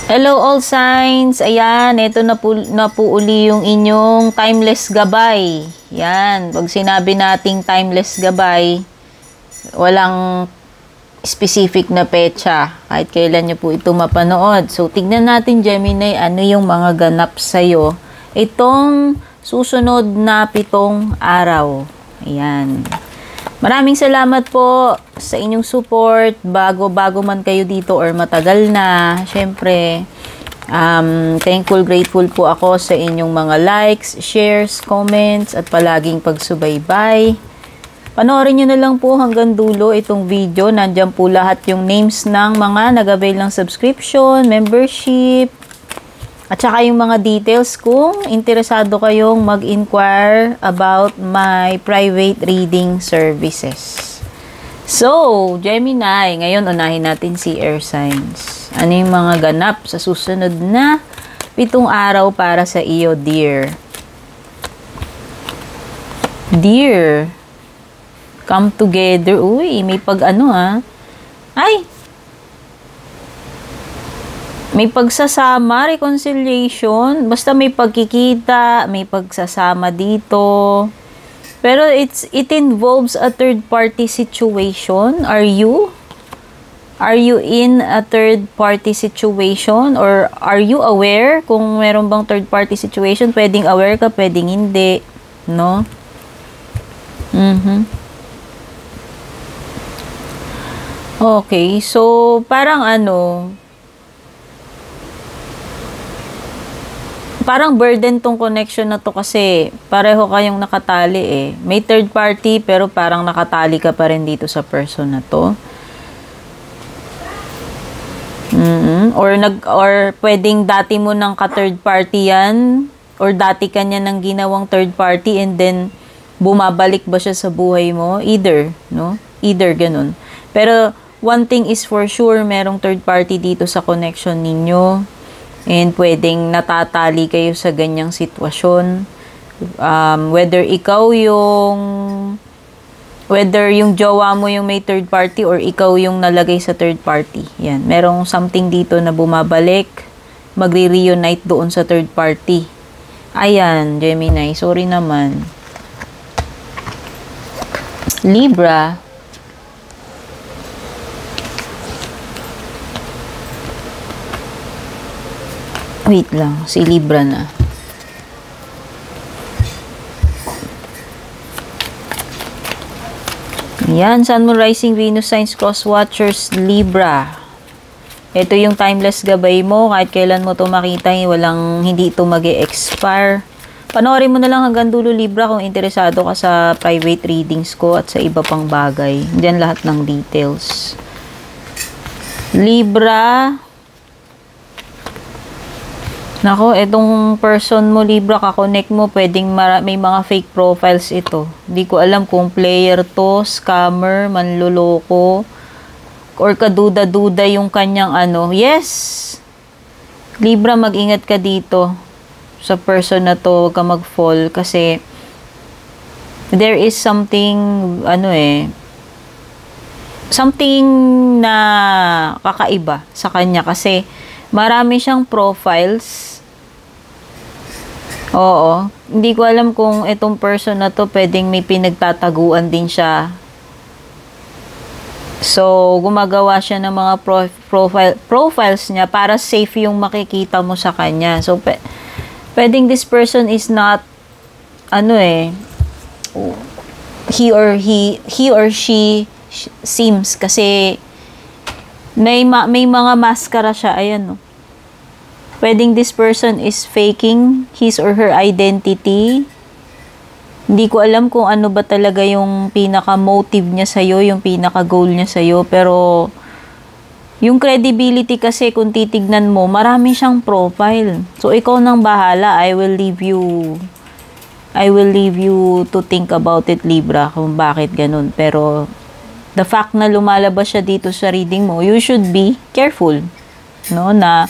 Hello all signs! Ayan, ito na po uli yung inyong timeless gabay. Yan, pag sinabi nating timeless gabay, walang specific na petsa. Kahit kailan nyo po ito mapanood. So, tignan natin Gemini, ano yung mga ganap sa'yo itong susunod na 7 araw. Ayan. Maraming salamat po sa inyong support. Bago man kayo dito or matagal na. Siyempre, thankful, grateful po ako sa inyong mga likes, shares, comments, at palaging pagsubaybay. Panoorin nyo na lang po hanggang dulo itong video. Nandyan po lahat yung names ng mga nag-avail ng subscription, membership, at saka yung mga details kung interesado kayong mag-inquire about my private reading services. So, Gemini, ngayon unahin natin si air signs. Ano yung mga ganap sa susunod na 7 araw para sa iyo, dear? Dear, come together. Uy, may pag-ano Ay! May pagsasama, reconciliation, basta may pagkikita, may pagsasama dito. Pero it involves a third party situation. Are you in a third party situation or are you aware kung meron bang third party situation? Pwedeng aware ka, pwedeng hindi, no? Okay, so parang parang burden tong connection na to kasi pareho kayong nakatali May third party pero parang nakatali ka pa rin dito sa person na to. Or pwedeng dati mo nang ka-third party yan or dati ka niya nang ginawang third party and then bumabalik ba siya sa buhay mo? Either, no? Either ganun. Pero one thing is for sure, merong third party dito sa connection ninyo. And pwedeng natatali kayo sa ganyang sitwasyon. Whether yung jowa mo yung may third party or ikaw yung nalagay sa third party. Yan. Merong something dito na bumabalik, magre-reunite doon sa third party. Ayan, Gemini. Sorry naman. Libra. Wait lang, si Libra na. Yan, Sun, Moon, Rising, Venus, Signs, Cross Watchers, Libra. Ito yung timeless gabay mo. Kahit kailan mo ito makita, hindi ito mag-e-expire. Panoorin mo na lang hanggang dulo, Libra, kung interesado ka sa private readings ko at sa iba pang bagay. Diyan lahat ng details. Libra. Nako, itong person mo, Libra, kakonect mo, pwedeng may mga fake profiles ito. Hindi ko alam kung player to, scammer, manloloko, or kaduda-duda yung kanyang Yes! Libra, mag-ingat ka dito sa person na to, huwag ka mag-fall kasi there is something, something na kakaiba sa kanya kasi marami siyang profiles. Oo. Hindi ko alam kung itong person na to pwedeng may pinagtataguan din siya. So, gumagawa siya ng mga profiles niya para safe yung makikita mo sa kanya. So, pwedeng this person is not he or she seems kasi may mga maskara siya. Ayan, no. Pwedeng this person is faking his or her identity. Hindi ko alam kung ano ba talaga yung pinaka-motive niya sa'yo, yung pinaka-goal niya sa'yo. Pero, yung credibility kasi kung titignan mo, marami siyang profile. So, ikaw nang bahala. I will leave you to think about it, Libra, kung bakit ganun. Pero, the fact na lumalabas siya dito sa reading mo, you should be careful, no? Na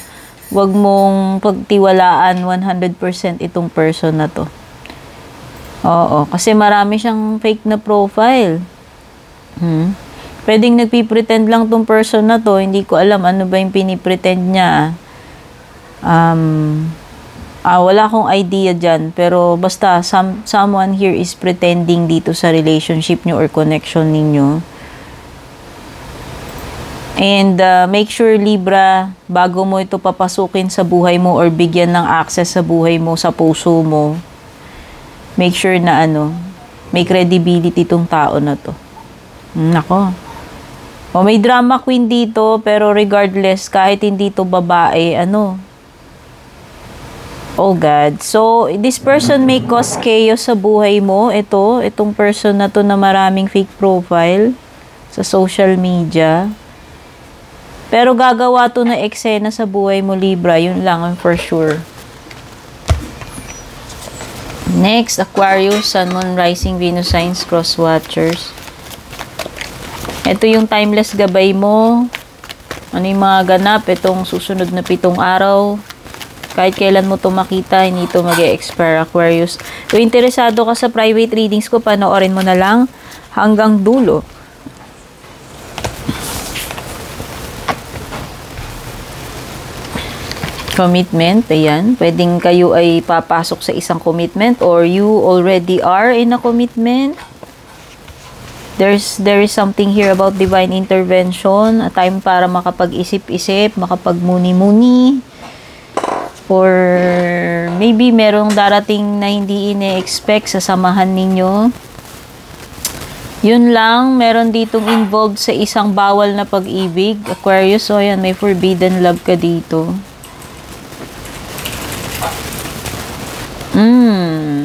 wag mong pagtiwalaan 100% itong person na to. Oo, kasi marami siyang fake na profile. Pwedeng nagpipretend lang tong person na to, hindi ko alam ano ba yung pinipretend niya. Wala akong idea dyan. Pero basta, someone here is pretending dito sa relationship nyo or connection ninyo. And make sure, Libra, bago mo ito papasukin sa buhay mo or bigyan ng access sa buhay mo, sa puso mo, make sure na may credibility itong tao na to. Nako. May drama queen dito, pero regardless, kahit hindi to babae, oh God. So, this person may cause chaos sa buhay mo. Itong person na to na maraming fake profile sa social media. Pero gagawa to na eksena sa buhay mo, Libra. Yun lang for sure. Next, Aquarius, Sun, Moon, Rising, Venus signs, cross watchers. Ito yung timeless gabay mo. Ano yung mga ganap? Itong susunod na 7 araw. Kahit kailan mo ito makita, hindi ito mag-e-expire, Aquarius. Kung interesado ka sa private readings ko, panoorin mo na lang hanggang dulo. Commitment, ayan. Pwedeng kayo ay papasok sa isang commitment or you already are in a commitment. There is something here about divine intervention, a time para makapag-isip-isip, makapag-muni-muni. Or maybe merong darating na hindi ine-expect sa samahan ninyo. Yun lang, meron ditong involved sa isang bawal na pag-ibig, Aquarius. So, ayan, may forbidden love ka dito.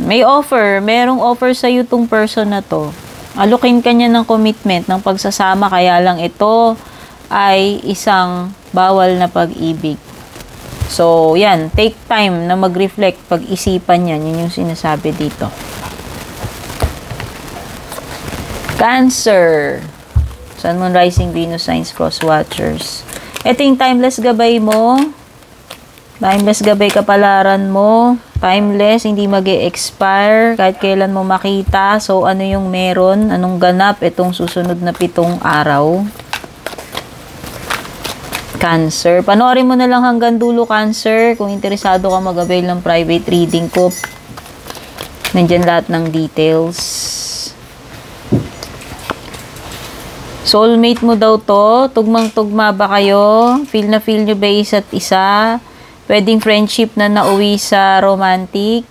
May offer. Merong offer sa'yo tong person na to. Alukin ka niya ng commitment, ng pagsasama, kaya lang ito ay isang bawal na pag-ibig. So, yan. Take time na mag-reflect, pag-isipan yan. Yun yung sinasabi dito. Cancer. Sun, Moon, Rising, Venus signs, cross watchers. Ito yung timeless gabay mo. Timeless gabay kapalaran mo. Timeless, hindi mag-e-expire. Kahit kailan mo makita. So, ano yung meron? Anong ganap itong susunod na 7 araw? Cancer. Panoorin mo na lang hanggang dulo, Cancer. Kung interesado ka mag-avail ng private reading ko, nandyan lahat ng details. Soulmate mo daw to. Tugmang-tugma ba kayo? Feel na feel nyo ba isa't isa? Pwedeng friendship na nauwi sa romantic.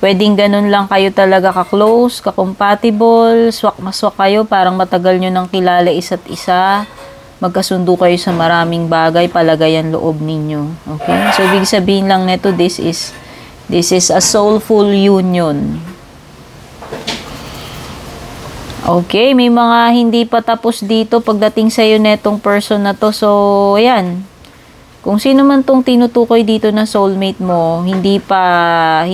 Pwedeng ganun lang kayo talaga ka-close, ka-compatible. Swak na swak kayo. Parang matagal nyo nang kilala isa't isa. Magkasundo kayo sa maraming bagay, palagayan loob ninyo. Okay? So, ibig sabihin lang nito, this is a soulful union. Okay, may mga hindi pa tapos dito pagdating sa'yo netong person na to. So, ayan. Kung sino man tong tinutukoy dito na soulmate mo, hindi pa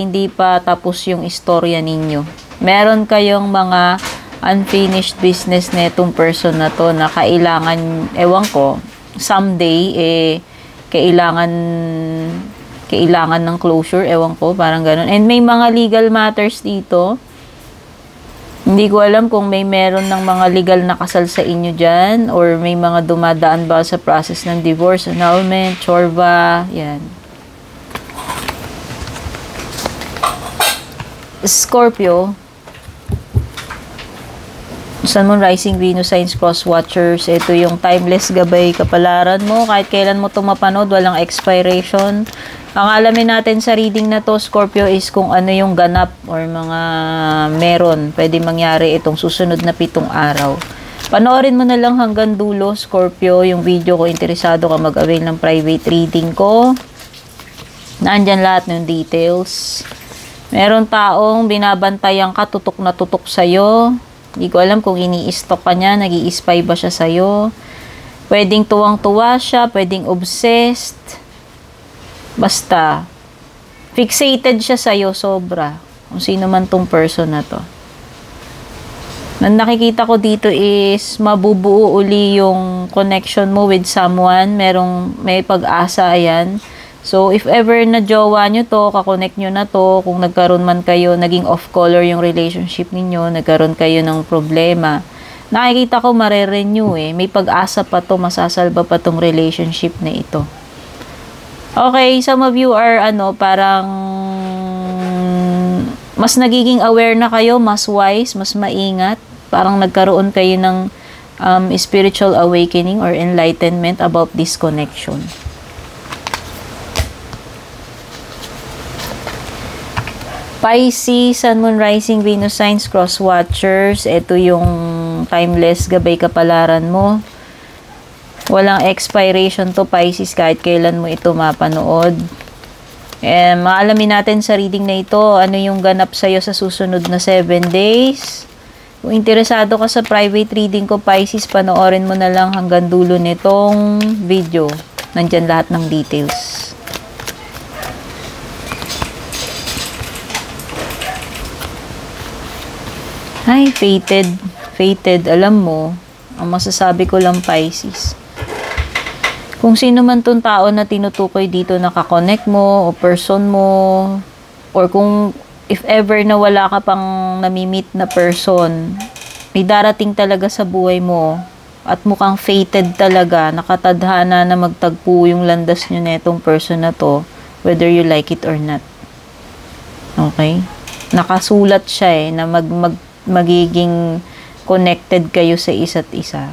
tapos yung istorya ninyo. Meron kayong mga unfinished business netong person na to na kailangan, ewan ko, someday, kailangan ng closure, ewan ko, parang ganun. And may mga legal matters dito. Hindi ko alam kung may meron ng mga legal na kasal sa inyo dyan or may mga dumadaan ba sa process ng divorce, annulment, chorba, yan. Scorpio, Sun, Moon, Rising, Venus signs, cross watchers. Ito yung timeless gabay kapalaran mo. Kahit kailan mo ito mapanood, walang expiration. Ang alamin natin sa reading na to, Scorpio, is kung ano yung ganap or mga meron. Pwede mangyari itong susunod na 7 araw. Panoorin mo na lang hanggang dulo, Scorpio, yung video ko. Interesado ka mag-avail ng private reading ko. Nandyan lahat ng details. Meron taong binabantayan ka, tutok na tutok sa'yo. Hindi ko alam kung ini-stalk ka niya, nag-i-spy ba siya sa'yo. Pwedeng tuwang-tuwa siya, pwedeng obsessed. Basta, fixated siya sa'yo sobra. Kung sino man tong person na to. Ang nakikita ko dito is mabubuo uli yung connection mo with someone. May pag-asa, ayan. So, if ever na jowa nyo to, kakonect nyo na to, kung nagkaroon man kayo, naging off-color yung relationship ninyo, nagkaroon kayo ng problema, nakikita ko mare-renew eh. May pag-asa pa to, masasalba pa tong relationship na ito. Okay, some of you are parang mas nagiging aware na kayo, mas wise, mas maingat. Parang nagkaroon kayo ng spiritual awakening or enlightenment about this connection. Pisces, Sun, Moon, Rising, Venus signs, cross watchers. Ito yung timeless gabay kapalaran mo. Walang expiration to, Pisces, kahit kailan mo ito mapanood. Maalamin natin sa reading na ito, ano yung ganap sa'yo sa susunod na 7 days. Kung interesado ka sa private reading ko, Pisces, panoorin mo na lang hanggang dulo nitong video. Nandyan lahat ng details. Ay, fated. Fated. Alam mo, ang masasabi ko lang, Pisces. Kung sino man tong tao na tinutukoy dito, nakakonect mo, o person mo, or kung if ever na wala ka pang namimit na person, may darating talaga sa buhay mo, at mukhang fated talaga, nakatadhana na magtagpo yung landas nyo na itong person na to, whether you like it or not. Okay? Nakasulat siya na magiging connected kayo sa isa't isa.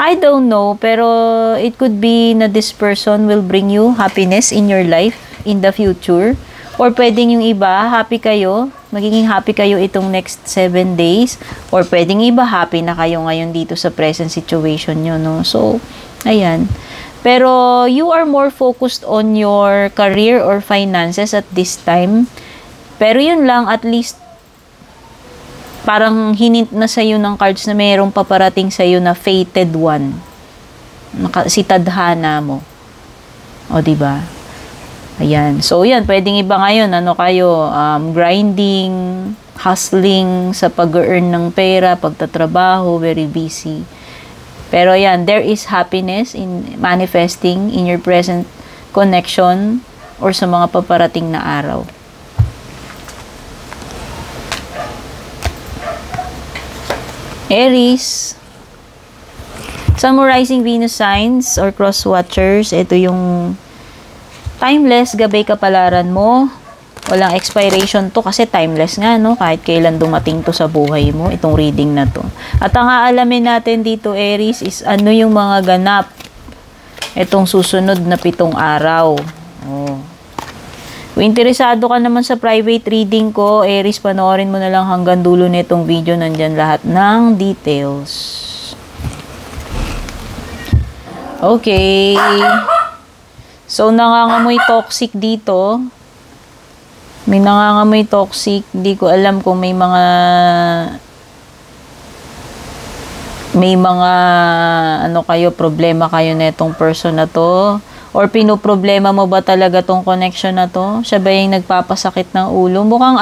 I don't know, pero it could be na this person will bring you happiness in your life in the future. Or pwedeng yung iba, happy kayo, magiging happy kayo itong next 7 days. Or pwedeng iba, happy na kayo ngayon dito sa present situation nyo, no? So, ayan. Pero you are more focused on your career or finances at this time. Pero yun lang, at least parang hinint na sa'yo ng cards na mayroong paparating sa'yo na fated one. Si tadhana mo. O, diba? Ayan. So, yan. Pwedeng iba ngayon. Ano kayo? Grinding, hustling, sa pag-earn ng pera, pagtatrabaho, very busy. Pero, yan. There is happiness in manifesting in your present connection or sa mga paparating na araw. Aries, Sun, Moon, Rising, Venus signs or cross watchers. Ito yung timeless gabay kapalaran mo. Walang expiration to kasi timeless nga, no? Kahit kailan dumating to sa buhay mo, itong reading na to. At ang aalamin natin dito, Aries, is ano yung mga ganap itong susunod na 7 araw. Oh. Kung interesado ka naman sa private reading ko, Aries, panoorin mo na lang hanggang dulo nitong video. Nandyan lahat ng details. Okay. So, nangangamoy toxic dito. May nangangamoy toxic. Hindi ko alam kung may mga problema kayo na itong person na to. Or pinoproblema mo ba talaga tong connection na to? Siya ba yung nagpapasakit ng ulo? Mukhang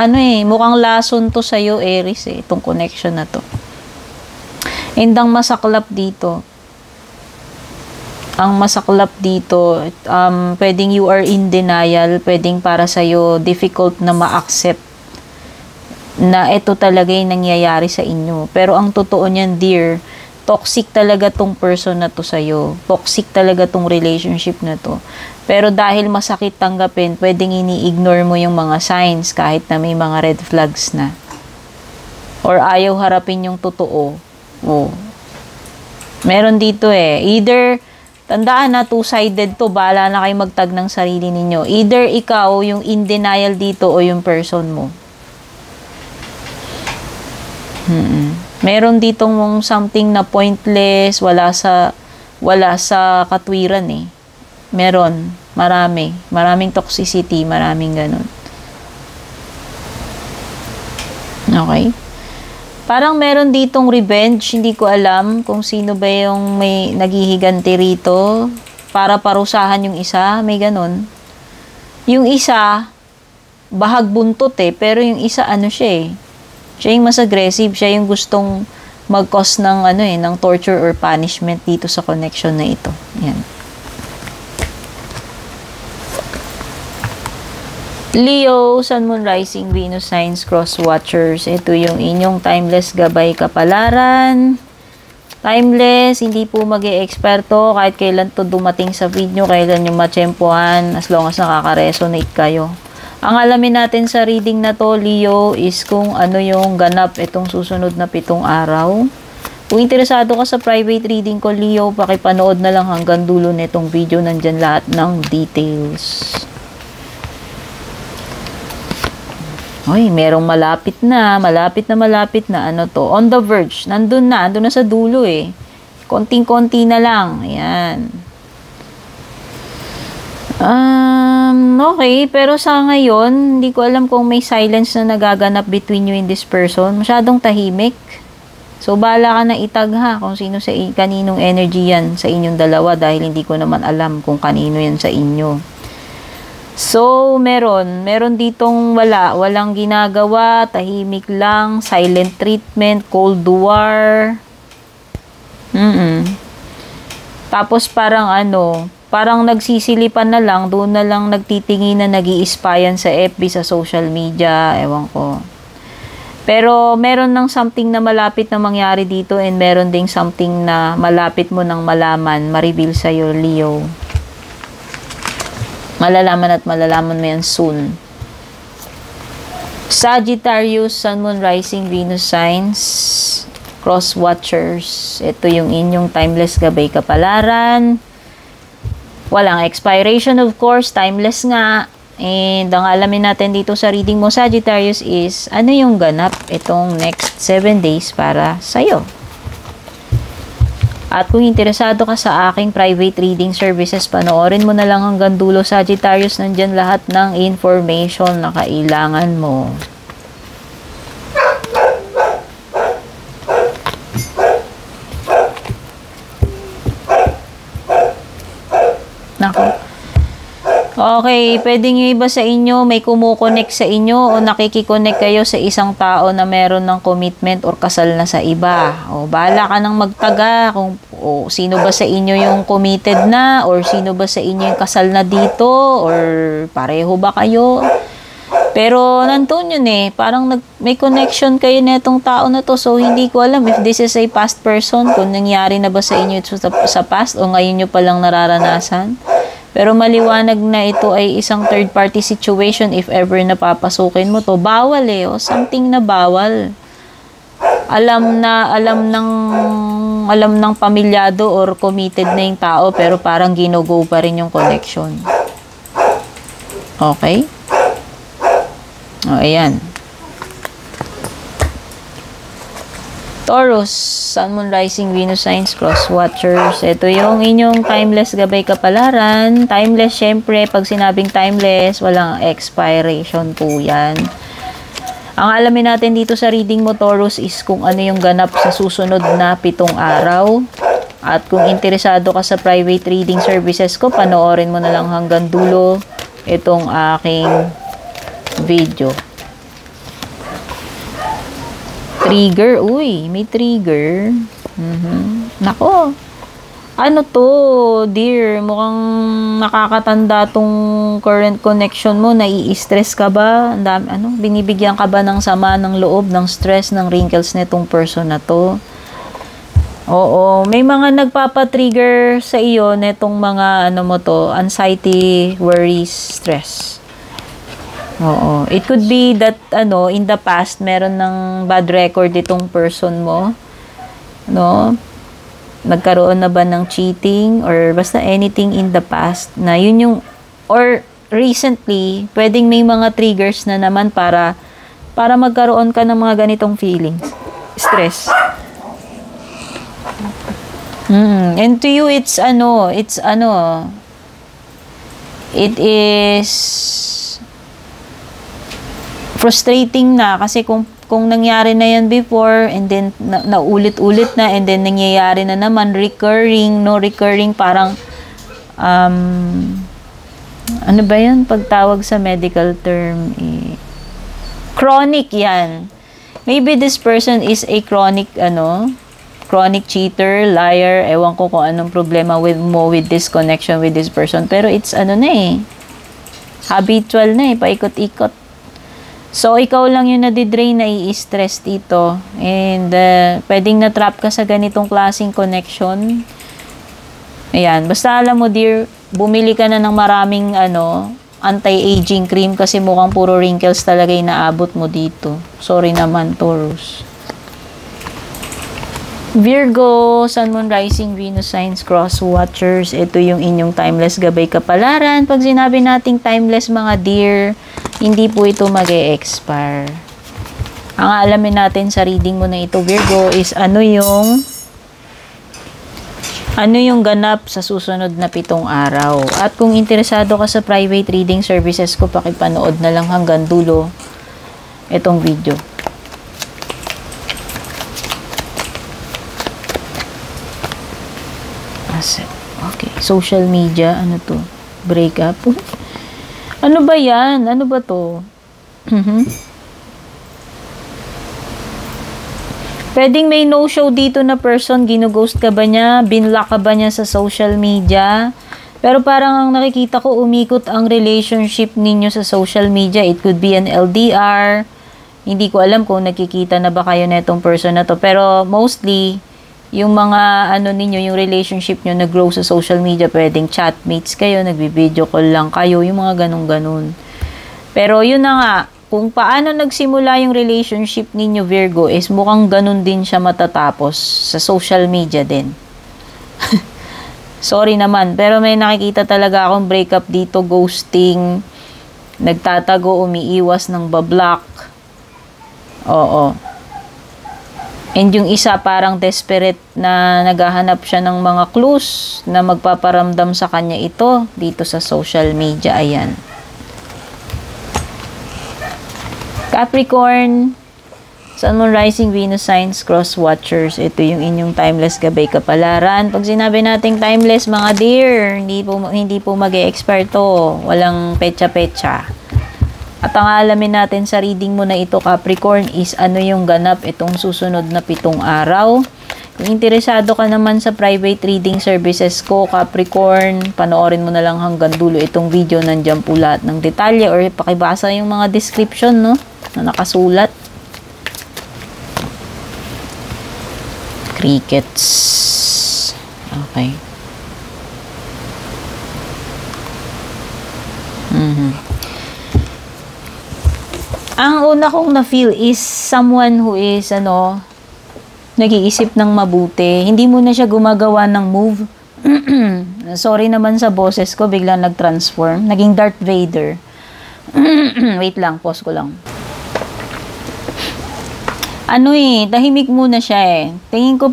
mukhang lason to sa'yo, Aries, itong connection na to. Indang masaklap dito. Ang masaklap dito, pwedeng you are in denial, pwedeng para sa'yo difficult na ma-accept na ito talaga yung nangyayari sa inyo. Pero ang totoo niyan, dear, toxic talaga tong person na to sa'yo. Toxic talaga tong relationship na to. Pero dahil masakit tanggapin, pwedeng ini-ignore mo yung mga signs kahit na may mga red flags na. Or ayaw harapin yung totoo. Oh. Meron dito either, tandaan na, two-sided to, bahala na kayo magtag ng sarili ninyo. Either ikaw yung in denial dito o yung person mo. Meron ditong something na pointless, wala sa katwiran Meron, maraming toxicity, maraming ganun. Okay? Parang meron ditong revenge, hindi ko alam kung sino ba yung may naghihiganti rito para parusahan yung isa, may ganun. Yung isa, bahag buntot pero yung isa siya siya yung mas aggressive, siya yung gustong mag-cause ng ng torture or punishment dito sa connection na ito. Yan. Leo, Sun, Moon, Rising, Venus signs, cross watchers. Ito yung inyong timeless gabay kapalaran. Timeless, hindi po mag-e-experto kahit kailan to dumating sa video, kailan yung matsyempohan, as long as nakaka-resonate kayo. Ang alamin natin sa reading na to, Leo, is kung ano yung ganap itong susunod na 7 araw. Kung interesado ka sa private reading ko, Leo, pakipanood na lang hanggang dulo nitong video, nandyan lahat ng details. Hoy, merong malapit na, ano to, on the verge, nandun na sa dulo eh. Konting-konti na lang, ayan. Okay, pero sa ngayon, hindi ko alam kung may silence na nagaganap between you and this person. Masyadong tahimik. So, bahala ka na itag ha, kung sino kaninong energy yan sa inyong dalawa, dahil hindi ko naman alam kung kanino yan sa inyo. So, meron ditong walang ginagawa, tahimik lang, silent treatment, cold war. Tapos parang parang nagsisilipan na lang, doon na lang nagtitingin na nag-i-spyan sa FB, sa social media, ewan ko. Pero meron ng something na malapit na mangyari dito, and meron ding something na malapit mo nang malaman, ma-reveal sa'yo, Leo. Malalaman mo yan soon. Sagittarius, Sun, Moon, Rising, Venus signs, Cross Watchers. Ito yung inyong timeless gabay kapalaran. Walang expiration, of course, timeless nga. And ang alamin natin dito sa reading mo, Sagittarius, is ano yung ganap itong next 7 days para sa'yo. At kung interesado ka sa aking private reading services, panoorin mo na lang hanggang dulo, Sagittarius. Nandyan lahat ng information na kailangan mo. Nako. Okay, pwedeng yung iba sa inyo may kumukonect sa inyo o nakikiconnect kayo sa isang tao na meron ng commitment or kasal na sa iba. O, bahala ka nang magtaga kung sino ba sa inyo yung committed na, or sino ba sa inyo yung kasal na dito, or pareho ba kayo. Pero nandun yun eh, parang may connection kayo na itong tao na to. So, hindi ko alam if this is a past person, kung nangyari na ba sa inyo ito sa past o ngayon nyo palang nararanasan. Pero maliwanag na ito ay isang third party situation if ever napapasukin mo to. Bawal eh, o something na bawal. Alam ng pamilyado or committed na yung tao, pero parang ginugo pa rin yung connection. Okay? O, ayan. Taurus, Sun, Moon, Rising, Venus signs, Cross Watchers. Ito yung inyong timeless gabay kapalaran. Timeless, syempre, pag sinabing timeless, walang expiration po yan. Ang alamin natin dito sa reading mo, Taurus, is kung ano yung ganap sa susunod na 7 araw. At kung interesado ka sa private reading services ko, panoorin mo na lang hanggang dulo itong aking video. Trigger. Uy, may trigger. Nako. Ano to, dear? Mukhang nakakatanda tong current connection mo. Nai-stress ka ba? Binibigyan ka ba ng sama ng loob, ng stress, ng wrinkles nitong person na to? Oo, may mga nagpapatrigger sa iyo netong mga anxiety, worries, stress. Oo. It could be that, in the past, meron ng bad record itong person mo. No? Nagkaroon na ba ng cheating or basta anything in the past na yun yung, or recently, pwedeng may mga triggers na naman para magkaroon ka ng mga ganitong feelings. Stress. And to you, it is frustrating na kasi kung nangyari na yan before and then naulit-ulit na and then nangyayari na naman recurring parang ano ba yan pagtawag sa medical term, chronic yan. Maybe this person is a chronic cheater, liar, ewan ko kung anong problema with this connection with this person, pero it's habitual na paikot-ikot. So, ikaw lang yung nadidrain, na i-stress dito. And, pwedeng na-trap ka sa ganitong klaseng connection. Ayan. Basta alam mo, dear, bumili ka na ng maraming, anti-aging cream kasi mukhang puro wrinkles talaga yung naabot mo dito. Sorry naman, Taurus. Virgo, Sun, Moon, Rising, Venus, Signs, Cross Watchers. Ito yung inyong timeless gabay kapalaran. Pag sinabi nating timeless, mga dear, hindi po ito mag-e-expire. Ang alamin natin sa reading mo na ito, Virgo, is ano yung ganap sa susunod na 7 araw. At kung interesado ka sa private reading services ko, pakipanood na lang hanggang dulo itong video. Okay, social media, ano to? Breakup. Ano ba yan? Ano ba to? Pwedeng may no-show dito na person, ginughost ka ba niya? Binlock ka ba niya sa social media? Pero parang ang nakikita ko, umikot ang relationship ninyo sa social media. It could be an LDR. Hindi ko alam kung nakikita na ba kayo na itong person na to. Pero mostly, yung mga ninyo, yung relationship nyo nag-grow sa social media, pwedeng chatmates kayo, nagbi-video call lang kayo, yung mga ganun-ganun. Pero yun na nga, kung paano nagsimula yung relationship ninyo, Virgo, is mukhang ganun din siya matatapos sa social media din. Sorry naman, pero may nakikita talaga akong breakup dito, ghosting, nagtatago, umiiwas ng bablock. Oo. And yung isa parang desperate na naghahanap siya ng mga clues na magpaparamdam sa kanya ito dito sa social media. Ayan. Capricorn, Sun, Moon, Rising, Venus, Signs, Cross Watchers. Ito yung inyong timeless gabay kapalaran. Pag sinabi nating timeless, mga dear, hindi po mag-e-expire to. Walang petsa-petsa. At ang alamin natin sa reading mo na ito, Capricorn, is ano yung ganap itong susunod na 7 araw. Kung interesado ka naman sa private reading services ko, Capricorn, panoorin mo na lang hanggang dulo itong video. Nandiyan po lahat ng detalye or pakibasa yung mga description, no, na nakasulat. Crickets. Okay. Ang una kong na-feel is someone who is, nag-iisip ng mabuti. Hindi mo na siya gumagawa ng move. Sorry naman sa boses ko, biglang nag-transform. Naging Darth Vader. Wait lang, pause ko lang. Tahimik muna siya eh. Tingin ko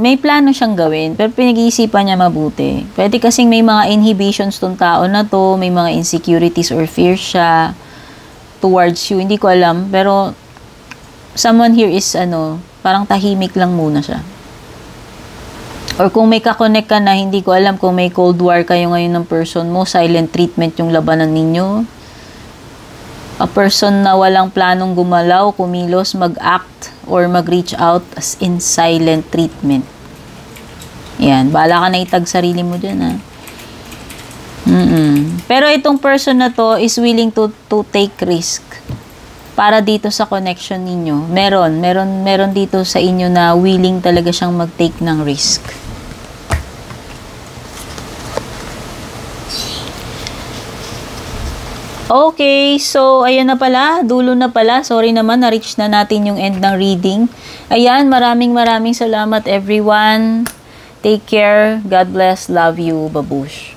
may plano siyang gawin, pero pinag-iisipan niya mabuti. Pwede kasing may mga inhibitions tong tao na to, may mga insecurities or fears siya towards you. Hindi ko alam, pero someone here is parang tahimik lang muna siya. Or kung may kakonect ka na, hindi ko alam kung may cold war kayo ngayon ng person mo, silent treatment yung labanan ninyo. A person na walang planong gumalaw, kumilos, mag-act, or mag-reach out as in silent treatment. Yan, bahala ka na itag sarili mo dyan, ha. Pero itong person na to is willing to take risk para dito sa connection ninyo. Meron dito sa inyo na willing talaga siyang mag-take ng risk. Okay, so ayan na pala, dulo na pala. Sorry naman, na-reach na natin yung end ng reading. Ayan, maraming salamat everyone. Take care. God bless. Love you. Babush.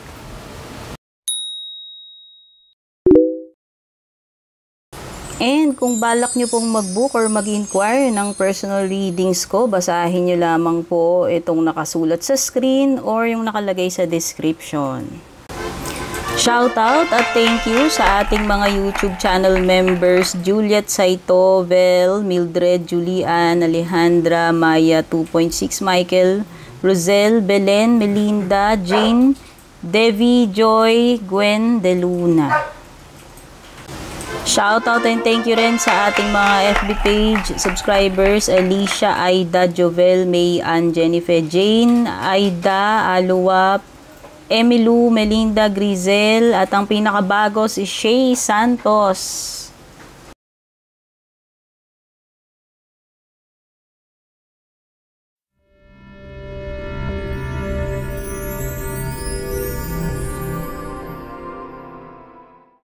And kung balak nyo pong mag-book or mag-inquire ng personal readings ko, basahin nyo lamang po itong nakasulat sa screen or yung nakalagay sa description. Shoutout at thank you sa ating mga YouTube channel members, Juliet Saito, Vel, Mildred, Julian, Alejandra, Maya 2.6, Michael, Rosel, Belen, Melinda, Jane, Devi, Joy, Gwen, De Luna. Shoutout and thank you rin sa ating mga FB page subscribers, Alicia, Aida, Jovel, May, Ann, Jennifer, Jane, Aida, Aluwa, Emilu, Melinda, Grizel, at ang pinakabago si Shay Santos.